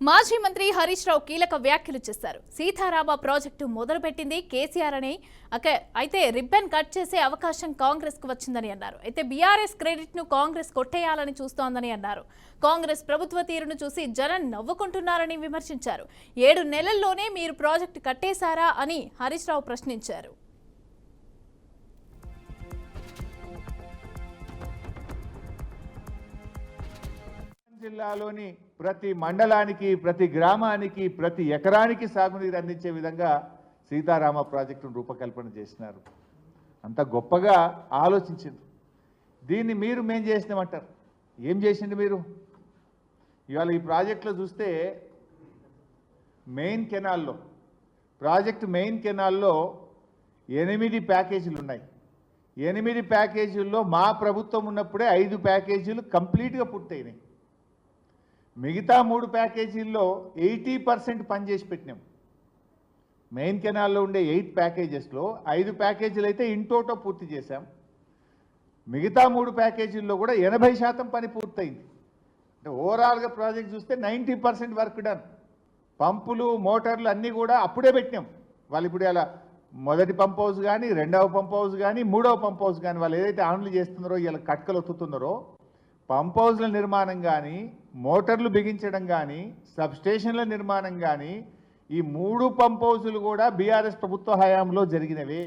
మాజీ మంత్రి హరీష్ రావు కీలక వ్యాఖ్యలు చేశారు. సీతారామ ప్రాజెక్టు మొదలుపెట్టింది కేసీఆర్ అని, అయితే రిబ్బన్ కట్ చేసే అవకాశం కాంగ్రెస్ కు వచ్చిందని అన్నారు. అయితే బీఆర్ఎస్ క్రెడిట్ ను కాంగ్రెస్ కొట్టేయాలని చూస్తోందని అన్నారు. కాంగ్రెస్ ప్రభుత్వ తీరును చూసి జనం నవ్వుకుంటున్నారని విమర్శించారు. 7 నెలల్లోనే మీరు ప్రాజెక్టు కట్టేశారా అని హరీష్ రావు ప్రశ్నించారు. జిల్లాలోని ప్రతి మండలానికి, ప్రతి గ్రామానికి, ప్రతి ఎకరానికి సాగునీరు అందించే విధంగా సీతారామ ప్రాజెక్టును రూపకల్పన చేసినారు. అంత గొప్పగా ఆలోచించింది. దీన్ని మేం చేసినామంటారు. ఏం చేసింది మీరు? ఇవాళ ఈ ప్రాజెక్టులో చూస్తే ప్రాజెక్టు మెయిన్ కెనాల్లో 8 ప్యాకేజీలు ఉన్నాయి. 8 ప్యాకేజీల్లో మా ప్రభుత్వం ఉన్నప్పుడే 5 ప్యాకేజీలు కంప్లీట్గా పూర్తయినాయి. మిగతా 3 ప్యాకేజీల్లో 80% పనిచేసి పెట్టినాం. మెయిన్ కెనాల్లో ఉండే 8 ప్యాకేజెస్లో 5 ప్యాకేజీలు అయితే ఇంటోటో పూర్తి చేశాం. మిగతా 3 ప్యాకేజీల్లో కూడా 80% పని పూర్తయింది. అంటే ఓవరాల్గా ప్రాజెక్ట్ చూస్తే 90% వర్క్ డన్. పంపులు, మోటార్లు అన్నీ కూడా అప్పుడే పెట్టినాం. వాళ్ళు ఇప్పుడు అలా మొదటి పంప్ హౌస్ కానీ, రెండవ పంప్ హౌస్ కానీ, మూడవ పంప్ హౌస్ కానీ వాళ్ళు ఏదైతే ఆన్లు చేస్తున్నారో, ఇలా కట్కలు ఒత్తుతున్నారో, పంప్ హౌస్ల నిర్మాణం కానీ, మోటార్లు బిగించడం కానీ, సబ్స్టేషన్ల నిర్మాణం కానీ, ఈ 3 పంప్ హౌజులు కూడా బీఆర్ఎస్ ప్రభుత్వ హయాంలో జరిగినవే.